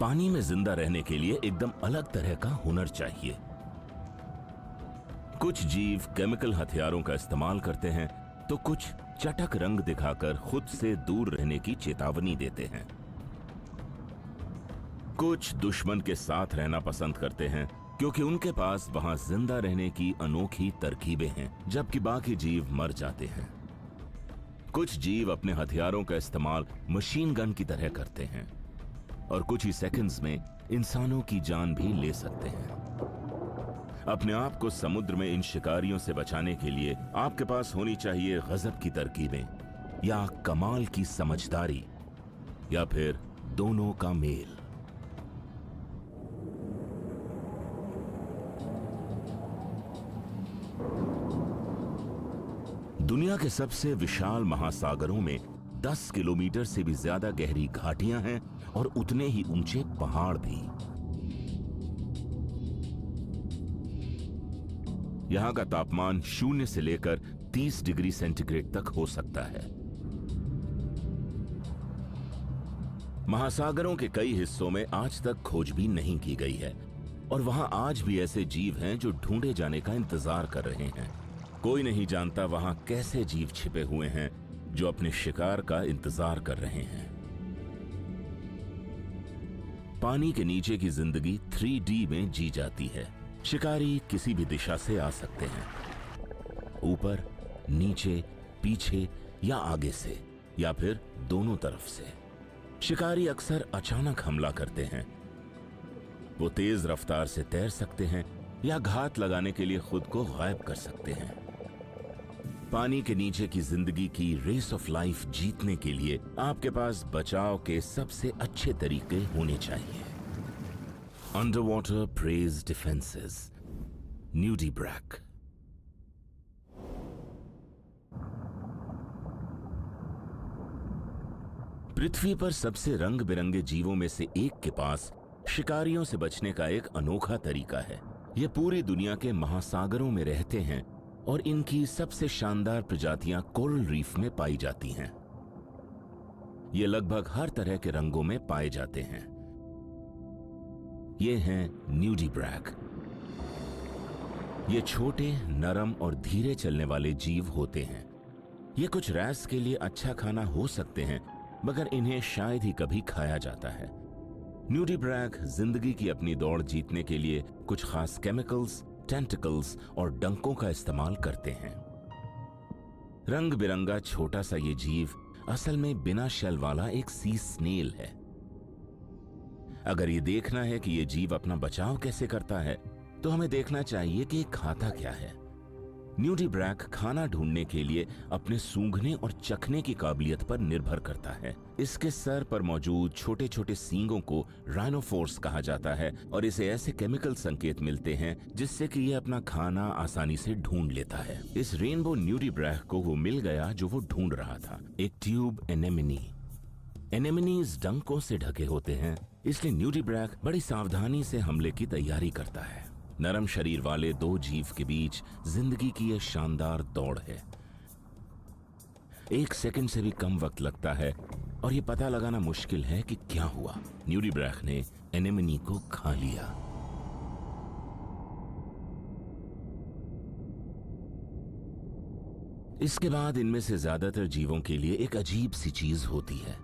पानी में जिंदा रहने के लिए एकदम अलग तरह का हुनर चाहिए। कुछ जीव केमिकल हथियारों का इस्तेमाल करते हैं तो कुछ चटक रंग दिखाकर खुद से दूर रहने की चेतावनी देते हैं। कुछ दुश्मन के साथ रहना पसंद करते हैं क्योंकि उनके पास वहां जिंदा रहने की अनोखी तरकीबें हैं, जबकि बाकी जीव मर जाते हैं। कुछ जीव अपने हथियारों का इस्तेमाल मशीन गन की तरह करते हैं और कुछ ही सेकंड्स में इंसानों की जान भी ले सकते हैं। अपने आप को समुद्र में इन शिकारियों से बचाने के लिए आपके पास होनी चाहिए गजब की तरकीबें, या कमाल की समझदारी, या फिर दोनों का मेल। दुनिया के सबसे विशाल महासागरों में 10 किलोमीटर से भी ज्यादा गहरी घाटियां हैं और उतने ही ऊंचे पहाड़ भी। यहां का तापमान 0 से लेकर 30 डिग्री सेंटीग्रेड तक हो सकता है। महासागरों के कई हिस्सों में आज तक खोजबीन नहीं की गई है और वहां आज भी ऐसे जीव हैं जो ढूंढे जाने का इंतजार कर रहे हैं। कोई नहीं जानता वहां कैसे जीव छिपे हुए हैं जो अपने शिकार का इंतजार कर रहे हैं। पानी के नीचे की जिंदगी 3D में जी जाती है। शिकारी किसी भी दिशा से आ सकते हैं, ऊपर, नीचे, पीछे या आगे से, या फिर दोनों तरफ से। शिकारी अक्सर अचानक हमला करते हैं। वो तेज रफ्तार से तैर सकते हैं या घात लगाने के लिए खुद को गायब कर सकते हैं। पानी के नीचे की जिंदगी की रेस ऑफ लाइफ जीतने के लिए आपके पास बचाव के सबसे अच्छे तरीके होने चाहिए। Underwater prey's defences, nudibranch. पृथ्वी पर सबसे रंग बिरंगे जीवों में से एक के पास शिकारियों से बचने का एक अनोखा तरीका है। ये पूरी दुनिया के महासागरों में रहते हैं और इनकी सबसे शानदार प्रजातियां कोरल रीफ में पाई जाती हैं। ये लगभग हर तरह के रंगों में पाए जाते हैं। ये हैं न्यूडीब्रैक। ये छोटे, नरम और धीरे चलने वाले जीव होते हैं। ये कुछ रैस के लिए अच्छा खाना हो सकते हैं, मगर इन्हें शायद ही कभी खाया जाता है। न्यूडीब्रैक जिंदगी की अपनी दौड़ जीतने के लिए कुछ खास केमिकल्स, टेंटिकल्स और डंकों का इस्तेमाल करते हैं। रंग बिरंगा छोटा सा ये जीव असल में बिना शेल वाला एक सी स्नेल है। अगर ये देखना है कि ये जीव अपना बचाव कैसे करता है, तो हमें देखना चाहिए कि ये खाता क्या है। न्यूडीब्रैक खाना ढूंढने के लिए अपने सूंघने और चखने की काबिलियत पर निर्भर करता है। इसके सर पर मौजूद छोटे छोटे सींगों को राइनोफोर्स कहा जाता है और इसे ऐसे केमिकल संकेत मिलते हैं जिससे कि ये अपना खाना आसानी से ढूंढ लेता है। इस रेनबो न्यूडीब्रैक को वो मिल गया जो वो ढूंढ रहा था, एक ट्यूब एनेमनी। एनेमनीज डंकों से ढके होते हैं, इसलिए न्यूडीब्रैक बड़ी सावधानी से हमले की तैयारी करता है। नरम शरीर वाले दो जीव के बीच जिंदगी की यह शानदार दौड़ है। 1 सेकंड से भी कम वक्त लगता है और यह पता लगाना मुश्किल है कि क्या हुआ। न्यूडीब्रैक ने एनेमनी को खा लिया। इसके बाद इनमें से ज्यादातर जीवों के लिए एक अजीब सी चीज होती है।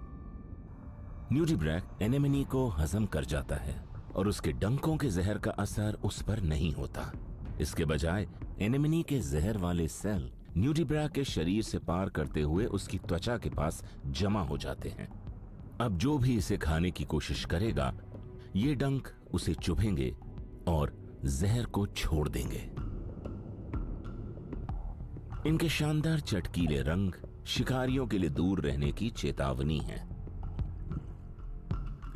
न्यूडीब्रैक एनेमनी को हजम कर जाता है और उसके डंकों के जहर का असर उस पर नहीं होता। इसके बजाय एनेमनी के जहर वाले सेल न्यूडीब्रैक के शरीर से पार करते हुए उसकी त्वचा के पास जमा हो जाते हैं। अब जो भी इसे खाने की कोशिश करेगा, ये डंक उसे चुभेंगे और जहर को छोड़ देंगे। इनके शानदार चटकीले रंग शिकारियों के लिए दूर रहने की चेतावनी है।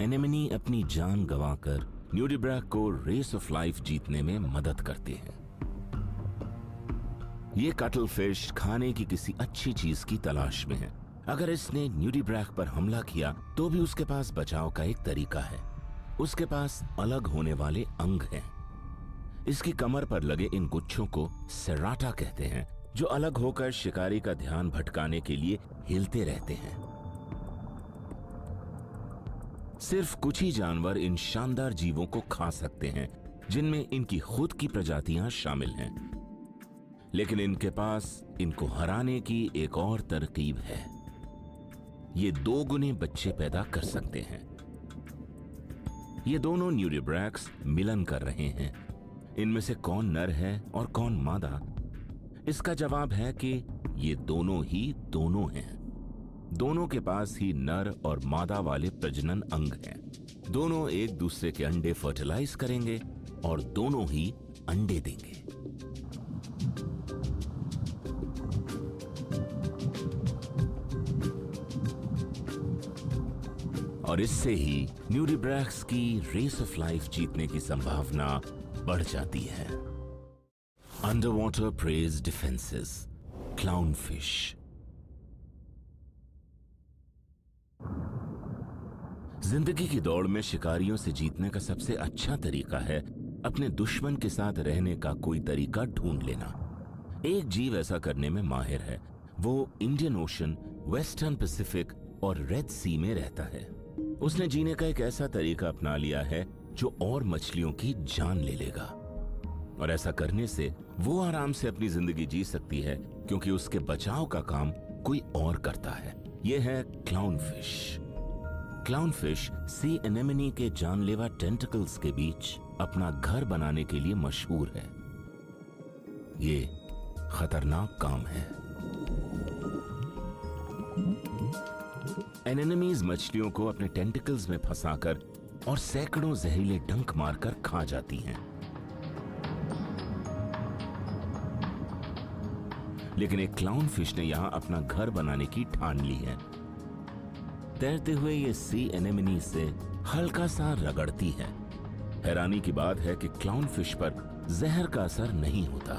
एनेमनी अपनी जान गंवाकर न्यूडीब्रैक को रेस ऑफ लाइफ जीतने में मदद करते हैं। ये कटल फिश खाने की किसी अच्छी चीज की तलाश में है। अगर इसने न्यूडीब्रैक पर हमला किया तो भी उसके पास बचाव का एक तरीका है। उसके पास अलग होने वाले अंग हैं। इसकी कमर पर लगे इन गुच्छों को सेराटा कहते हैं, जो अलग होकर शिकारी का ध्यान भटकाने के लिए हिलते रहते हैं। सिर्फ कुछ ही जानवर इन शानदार जीवों को खा सकते हैं, जिनमें इनकी खुद की प्रजातियां शामिल हैं। लेकिन इनके पास इनको हराने की एक और तरकीब है। ये 2 गुने बच्चे पैदा कर सकते हैं। ये दोनों न्यूडिब्रैक्स मिलन कर रहे हैं। इनमें से कौन नर है और कौन मादा? इसका जवाब है कि ये दोनों ही दोनों हैं। दोनों के पास ही नर और मादा वाले प्रजनन अंग हैं। दोनों एक दूसरे के अंडे फर्टिलाइज करेंगे और दोनों ही अंडे देंगे। और इससे ही न्यूडिब्रैक्स की रेस ऑफ लाइफ जीतने की संभावना बढ़ जाती है। Under water praise defences, Clownfish. जिंदगी की दौड़ में शिकारियों से जीतने का सबसे अच्छा तरीका है अपने दुश्मन के साथ रहने का कोई तरीका ढूंढ लेना। एक जीव ऐसा करने में माहिर है। वो इंडियन ओशन, वेस्टर्न पैसिफिक और रेड सी में रहता है। उसने जीने का एक ऐसा तरीका अपना लिया है जो और मछलियों की जान ले लेगा। और ऐसा करने से वो आराम से अपनी जिंदगी जी सकती है, क्योंकि उसके बचाव का काम कोई और करता है। यह है क्लाउनफिश। क्लाउनफिश सी एनेमनी के जानलेवा टेंटिकल्स के बीच अपना घर बनाने के लिए मशहूर है। ये खतरनाक काम है। एनेमीज मछलियों को अपने टेंटिकल्स में फंसाकर और सैकड़ों जहरीले डंक मारकर खा जाती हैं। लेकिन एक क्लाउनफिश ने यहां अपना घर बनाने की ठान ली है। तैरते हुए ये सी एनेमनी से हल्का सा रगड़ती है। हैरानी की बात है कि क्लाउनफिश पर जहर का असर नहीं होता।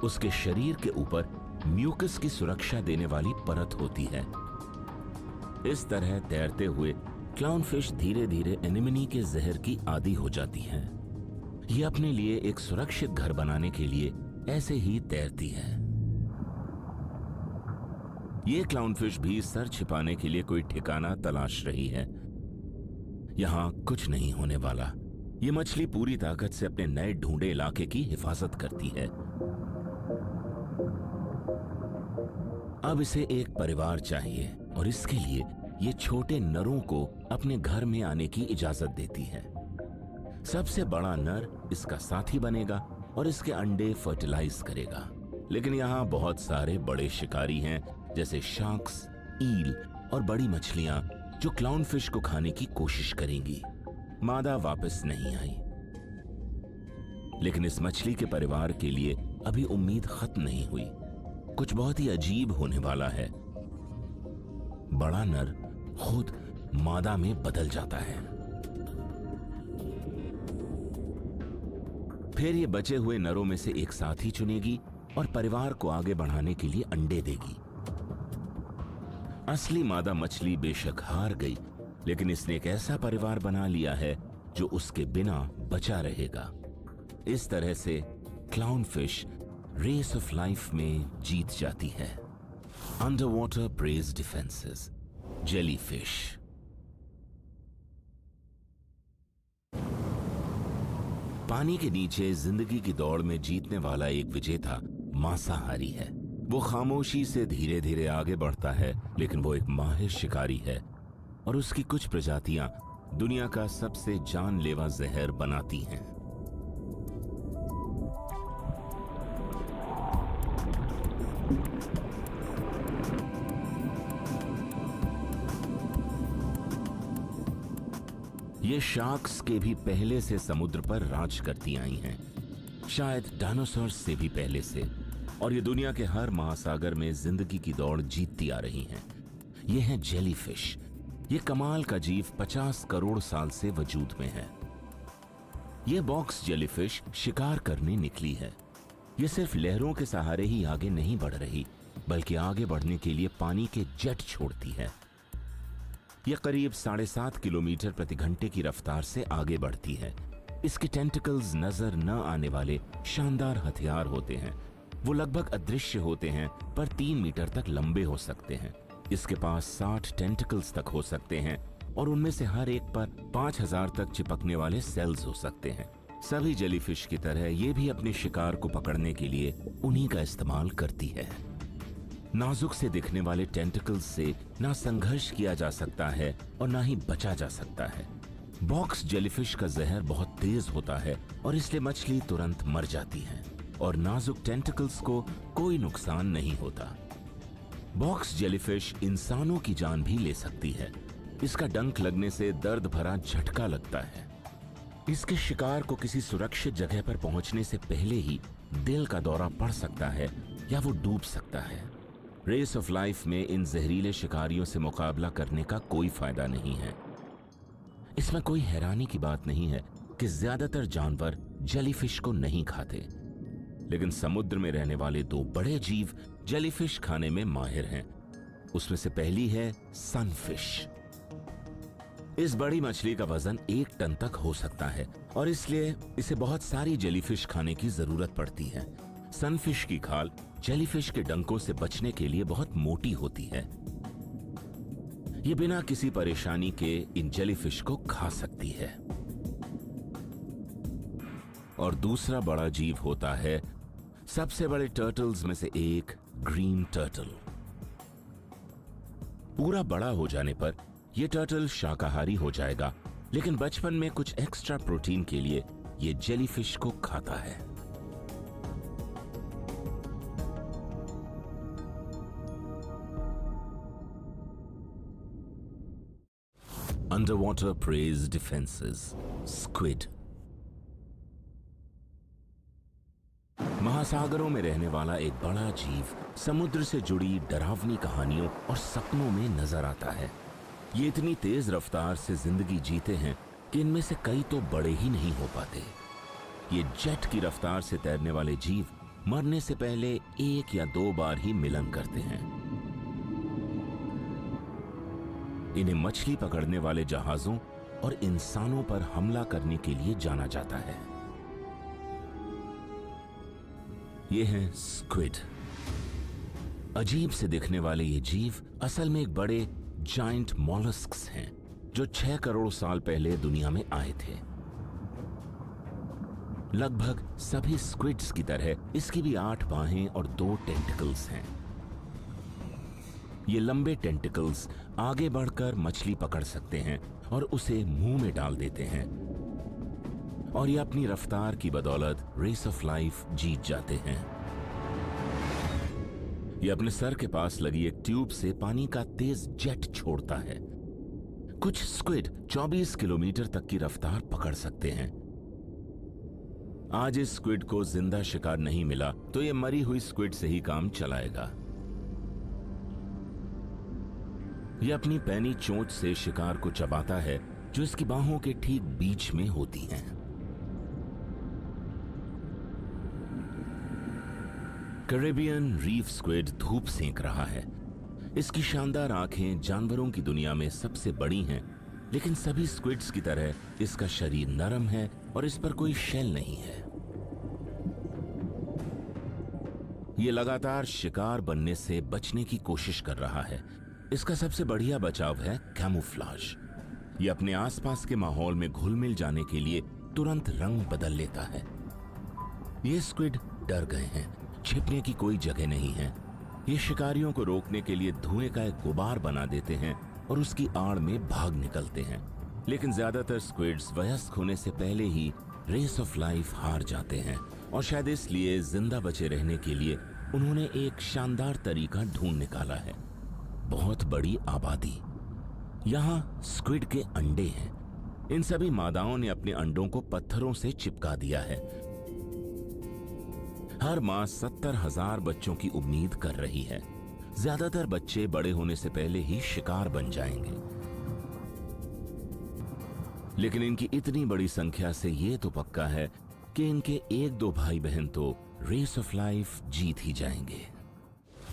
उसके शरीर के ऊपर म्यूकस की सुरक्षा देने वाली परत होती है। इस तरह तैरते हुए क्लाउनफिश धीरे धीरे एनेमनी के जहर की आदी हो जाती है। ये अपने लिए एक सुरक्षित घर बनाने के लिए ऐसे ही तैरती है। ये क्लाउनफिश भी सर छिपाने के लिए कोई ठिकाना तलाश रही है। यहां कुछ नहीं होने वाला। ये मछली पूरी ताकत से अपने नए ढूंढे इलाके की हिफाजत करती है। अब इसे एक परिवार चाहिए और इसके लिए ये छोटे नरों को अपने घर में आने की इजाजत देती है। सबसे बड़ा नर इसका साथी बनेगा और इसके अंडे फर्टिलाइज करेगा। लेकिन यहाँ बहुत सारे बड़े शिकारी हैं, जैसे शार्क्स, ईल और बड़ी मछलियां, जो क्लाउनफिश को खाने की कोशिश करेंगी। मादा वापस नहीं आई। लेकिन इस मछली के परिवार के लिए अभी उम्मीद खत्म नहीं हुई। कुछ बहुत ही अजीब होने वाला है। बड़ा नर खुद मादा में बदल जाता है। फिर ये बचे हुए नरों में से एक साथी चुनेगी और परिवार को आगे बढ़ाने के लिए अंडे देगी। असली मादा मछली बेशक हार गई, लेकिन इसने एक ऐसा परिवार बना लिया है जो उसके बिना बचा रहेगा। इस तरह से क्लाउनफिश रेस ऑफ लाइफ में जीत जाती है। Under water praise defences, jellyfish. पानी के नीचे जिंदगी की दौड़ में जीतने वाला एक विजेता मांसाहारी है। वो खामोशी से धीरे धीरे आगे बढ़ता है, लेकिन वो एक माहिर शिकारी है और उसकी कुछ प्रजातियां दुनिया का सबसे जानलेवा जहर बनाती हैं। ये शार्क्स के भी पहले से समुद्र पर राज करती आई हैं, शायद डायनासोर से भी पहले से, और ये दुनिया के हर महासागर में जिंदगी की दौड़ जीतती आ रही हैं। ये है जेलीफिश। ये कमाल का जीव 50 करोड़ साल से वजूद में है। ये बॉक्स जेलीफिश शिकार करने निकली है। ये सिर्फ लहरों के सहारे ही आगे नहीं बढ़ रही, बल्कि आगे बढ़ने के लिए पानी के जेट छोड़ती है। यह करीब 7.5 किलोमीटर प्रति घंटे की रफ्तार से आगे बढ़ती है। इसके टेंटिकल्स नजर न आने वाले शानदार हथियार होते हैं। वो लगभग अदृश्य होते हैं, पर 3 मीटर तक लंबे हो सकते हैं। इसके पास 60 टेंटिकल्स तक हो सकते हैं और उनमें से हर एक पर 5000 तक चिपकने वाले सेल्स हो सकते हैं। सभी जेलीफिश की तरह ये भी अपने शिकार को पकड़ने के लिए उन्हीं का इस्तेमाल करती है। नाजुक से दिखने वाले टेंटिकल्स से ना संघर्ष किया जा सकता है और ना ही बचा जा सकता है। बॉक्स जेलीफिश का जहर बहुत तेज होता है और इसलिए मछली तुरंत मर जाती है और नाजुक टेंटिकल्स को कोई नुकसान नहीं होता। बॉक्स जेलीफिश इंसानों की जान भी ले सकती है। इसका डंक लगने से दर्द भरा झटका लगता है। इसके शिकार को किसी सुरक्षित जगह पर पहुंचने से पहले ही दिल का दौरा पड़ सकता है या वो डूब सकता है। रेस ऑफ लाइफ में इन जहरीले शिकारियों से मुकाबला करने का कोई फायदा नहीं है। इसमें कोई हैरानी की बात नहीं है कि ज्यादातर जानवर जेलीफिश को नहीं खाते, लेकिन समुद्र में रहने वाले दो बड़े जीव जेलीफिश खाने में माहिर हैं। उसमें से पहली है सनफिश। इस बड़ी मछली का वजन 1 टन तक हो सकता है और इसलिए इसे बहुत सारी जेलीफिश खाने की जरूरत पड़ती है। सनफिश की खाल जेलीफिश के डंकों से बचने के लिए बहुत मोटी होती है। ये बिना किसी परेशानी के इन जेलीफिश को खा सकती है। और दूसरा बड़ा जीव होता है सबसे बड़े टर्टल्स में से एक, ग्रीन टर्टल। पूरा बड़ा हो जाने पर यह टर्टल शाकाहारी हो जाएगा, लेकिन बचपन में कुछ एक्स्ट्रा प्रोटीन के लिए यह जेलीफिश को खाता है। Underwater prey's defences, squid. महासागरों में रहने वाला एक बड़ा जीव समुद्र से जुड़ी डरावनी कहानियों और सपनों में नजर आता है। ये इतनी तेज रफ्तार से जिंदगी जीते हैं कि इनमें से कई तो बड़े ही नहीं हो पाते। ये जेट की रफ्तार से तैरने वाले जीव मरने से पहले 1 या 2 बार ही मिलन करते हैं। इन्हें मछली पकड़ने वाले जहाजों और इंसानों पर हमला करने के लिए जाना जाता है। ये हैं स्क्विड। अजीब से दिखने वाले ये जीव असल में एक बड़े जायंट मॉलस्क्स हैं जो 6 करोड़ साल पहले दुनिया में आए थे। लगभग सभी स्क्विड्स की तरह इसकी भी 8 बाहें और 2 टेंटिकल्स हैं। ये लंबे टेंटिकल्स आगे बढ़कर मछली पकड़ सकते हैं और उसे मुंह में डाल देते हैं, और ये अपनी रफ्तार की बदौलत रेस ऑफ लाइफ जीत जाते हैं। ये अपने सर के पास लगी एक ट्यूब से पानी का तेज जेट छोड़ता है। कुछ स्क्विड 24 किलोमीटर तक की रफ्तार पकड़ सकते हैं। आज इस स्क्विड को जिंदा शिकार नहीं मिला तो ये मरी हुई स्क्विड से ही काम चलाएगा। ये अपनी पैनी चोंच से शिकार को चबाता है जो इसकी बाहों के ठीक बीच में होती हैं। कैरेबियन रीफ स्क्विड धूप सेंक रहा है। इसकी शानदार आंखें जानवरों की दुनिया में सबसे बड़ी हैं, लेकिन सभी स्क्विड्स की तरह इसका शरीर नरम है और इस पर कोई शेल नहीं है। यह लगातार शिकार बनने से बचने की कोशिश कर रहा है। इसका सबसे बढ़िया बचाव है कैमोफ्लेज। यह अपने आसपास के माहौल में घुल मिल जाने के लिए तुरंत रंग बदल लेता है। ये स्क्विड डर गए हैं, छिपने की कोई जगह नहीं है। ये शिकारियों को रोकने के लिए धुएं का एक गुबार बना देते हैं और उसकी आड़ में भाग निकलते हैं, लेकिन ज्यादातर स्क्विड्स वयस्क होने से पहले ही रेस ऑफ लाइफ हार जाते हैं, और शायद इसलिए जिंदा बचे रहने के लिए उन्होंने एक शानदार तरीका ढूंढ निकाला है। बहुत बड़ी आबादी। यहाँ स्क्विड के अंडे हैं। इन सभी मादाओं ने अपने अंडों को पत्थरों से चिपका दिया है। हर मां 70,000 बच्चों की उम्मीद कर रही है। ज्यादातर बच्चे बड़े होने से पहले ही शिकार बन जाएंगे, लेकिन इनकी इतनी बड़ी संख्या से ये तो पक्का है कि इनके 1-2 भाई बहन तो रेस ऑफ लाइफ जीत ही जाएंगे।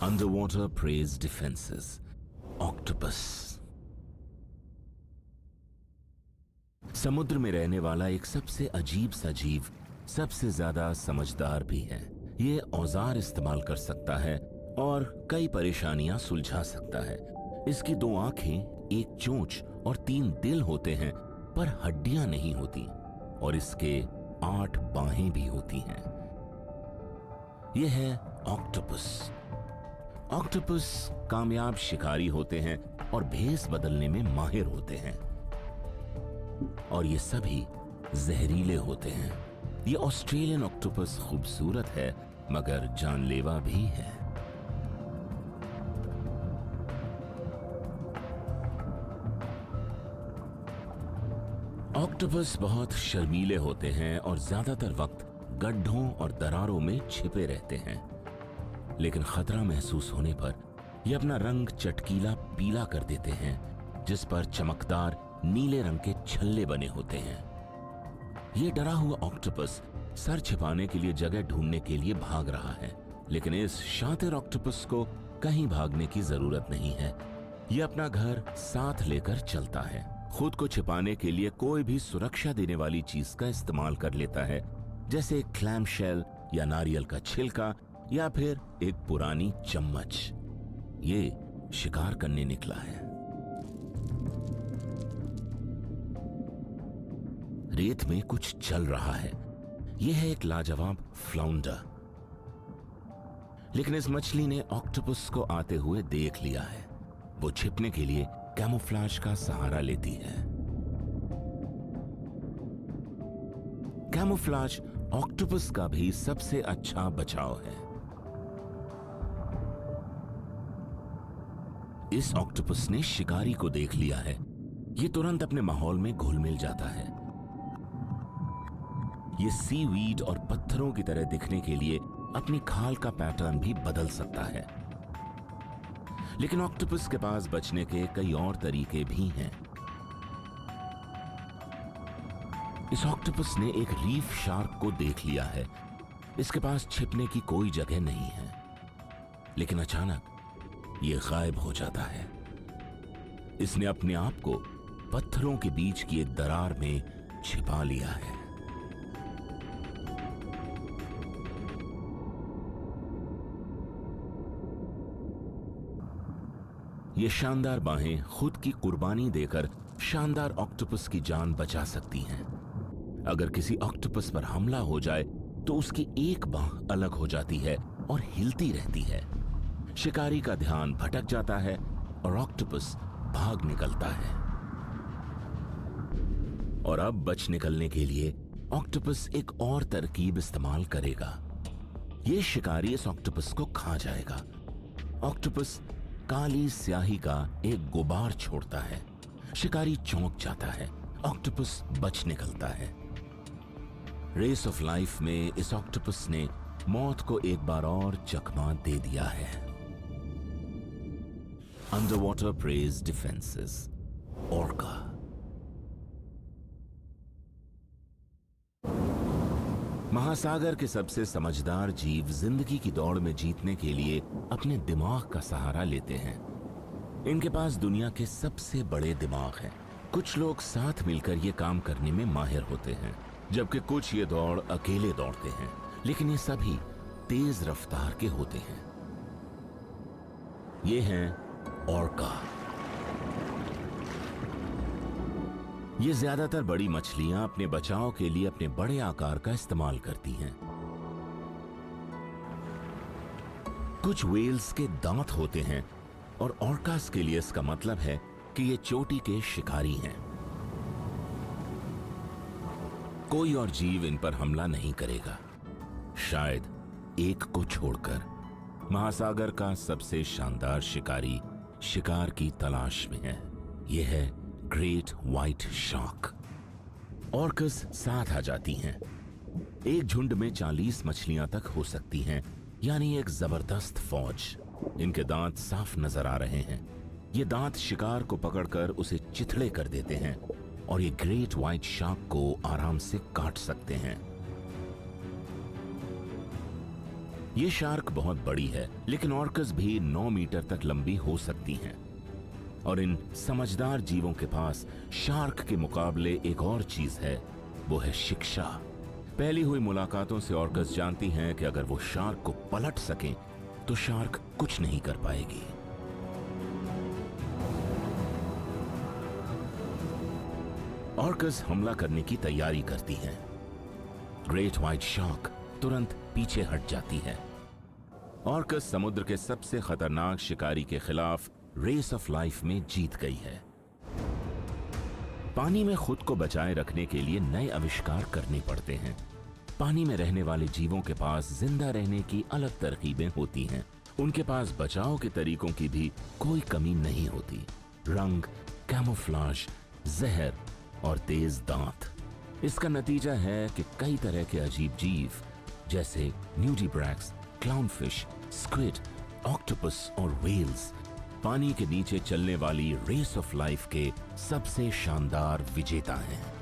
Underwater prey's defences, octopus. समुद्र में रहने वाला एक सबसे अजीब सा जीव सबसे ज्यादा समझदार भी है। ये औजार इस्तेमाल कर सकता है और कई परेशानियां सुलझा सकता है। इसकी 2 आंखें एक चोंच और 3 दिल होते हैं, पर हड्डियां नहीं होती, और इसके 8 बाहें भी होती हैं। यह है ऑक्टोपस। ऑक्टोपस कामयाब शिकारी होते हैं और भेस बदलने में माहिर होते हैं, और ये सभी जहरीले होते हैं। ये ऑस्ट्रेलियन ऑक्टोपस खूबसूरत है मगर जानलेवा भी है। ऑक्टोपस बहुत शर्मीले होते हैं और ज्यादातर वक्त गड्ढों और दरारों में छिपे रहते हैं, लेकिन खतरा महसूस होने पर ये अपना रंग चटकीला पीला कर देते हैं, जिस पर चमकदार नीले रंग के छल्ले बने होते हैं। ये डरा हुआ ऑक्टोपस सर छिपाने के लिए जगह ढूंढने के लिए भाग रहा है, लेकिन इस शातिर ऑक्टोपस को कहीं भागने की जरूरत नहीं है। ये अपना घर साथ लेकर चलता है। खुद को छिपाने के लिए कोई भी सुरक्षा देने वाली चीज का इस्तेमाल कर लेता है, जैसे एक क्लैम शेल या नारियल का छिलका या फिर एक पुरानी चम्मच। ये शिकार करने निकला है। रेत में कुछ चल रहा है। यह है एक लाजवाब फ्लाउंडर, लेकिन इस मछली ने ऑक्टोपस को आते हुए देख लिया है। वो छिपने के लिए कैमोफ्लेज का सहारा लेती है। कैमोफ्लेज ऑक्टोपस का भी सबसे अच्छा बचाव है। इस ऑक्टोपस ने शिकारी को देख लिया है। ये तुरंत अपने माहौल में घुल मिल जाता है। ये सीवीड और पत्थरों की तरह दिखने के लिए अपनी खाल का पैटर्न भी बदल सकता है, लेकिन ऑक्टोपस के पास बचने के कई और तरीके भी हैं। इस ऑक्टोपस ने एक रीफ शार्क को देख लिया है। इसके पास छिपने की कोई जगह नहीं है, लेकिन अचानक ये गायब हो जाता है। इसने अपने आप को पत्थरों के बीच की एक दरार में छिपा लिया है। ये शानदार बाहें खुद की कुर्बानी देकर शानदार ऑक्टोपस की जान बचा सकती हैं। अगर किसी ऑक्टोपस पर हमला हो जाए तो उसकी एक बाह अलग हो जाती है और हिलती रहती है। शिकारी का ध्यान भटक जाता है और ऑक्टोपस भाग निकलता है। और अब बच निकलने के लिए ऑक्टोपस एक और तरकीब इस्तेमाल करेगा। यह शिकारी इस ऑक्टोपस को खा जाएगा। ऑक्टोपस काली स्याही का एक गुबार छोड़ता है। शिकारी चौंक जाता है। ऑक्टोपस बच निकलता है। रेस ऑफ लाइफ में इस ऑक्टोपस ने मौत को एक बार और चकमा दे दिया है। Under water praise defences, orca. महासागर के सबसे समझदार जीव जिंदगी की दौड़ में जीतने के लिए अपने दिमाग का सहारा लेते हैं। इनके पास दुनिया के सबसे बड़े दिमाग हैं। कुछ लोग साथ मिलकर ये काम करने में माहिर होते हैं, जबकि कुछ ये दौड़ अकेले दौड़ते हैं, लेकिन ये सभी तेज रफ्तार के होते हैं। ये हैं ऑर्का। ये ज्यादातर बड़ी मछलियां अपने बचाव के लिए अपने बड़े आकार का इस्तेमाल करती हैं। कुछ व्हेल्स के दांत होते हैं और ऑर्कास के लिए इसका मतलब है कि ये चोटी के शिकारी हैं। कोई और जीव इन पर हमला नहीं करेगा, शायद एक को छोड़कर। महासागर का सबसे शानदार शिकारी शिकार की तलाश में है। यह है ग्रेट व्हाइट शार्क। ऑर्कस साथ आ जाती हैं। एक झुंड में 40 मछलियां तक हो सकती हैं, यानी एक जबरदस्त फौज। इनके दांत साफ नजर आ रहे हैं। ये दांत शिकार को पकड़कर उसे चिथड़े कर देते हैं और ये ग्रेट व्हाइट शार्क को आराम से काट सकते हैं। ये शार्क बहुत बड़ी है, लेकिन ऑर्कस भी 9 मीटर तक लंबी हो सकती हैं। और इन समझदार जीवों के पास शार्क के मुकाबले एक और चीज है, वो है शिक्षा। पहली हुई मुलाकातों से ऑर्कस जानती हैं कि अगर वो शार्क को पलट सकें तो शार्क कुछ नहीं कर पाएगी। ऑर्कस हमला करने की तैयारी करती है। ग्रेट व्हाइट शार्क तुरंत पीछे हट जाती है। ऑर्कस समुद्र के सबसे खतरनाक शिकारी के खिलाफ रेस ऑफ लाइफ में जीत गई है। पानी में खुद को बचाए रखने के लिए नए आविष्कार करने पड़ते हैं। पानी में रहने वाले जीवों के पास जिंदा रहने की अलग तरकीबें होती हैं। उनके पास बचाव के तरीकों की भी कोई कमी नहीं होती। रंग, कैमोफ्लाज, जहर और तेज दांत। इसका नतीजा है कि कई तरह के अजीब जीव जैसे न्यूडिब्रैक्स, क्लाउनफिश, स्क्विड, ऑक्टोपस और व्हेल्स पानी के नीचे चलने वाली रेस ऑफ लाइफ के सबसे शानदार विजेता हैं।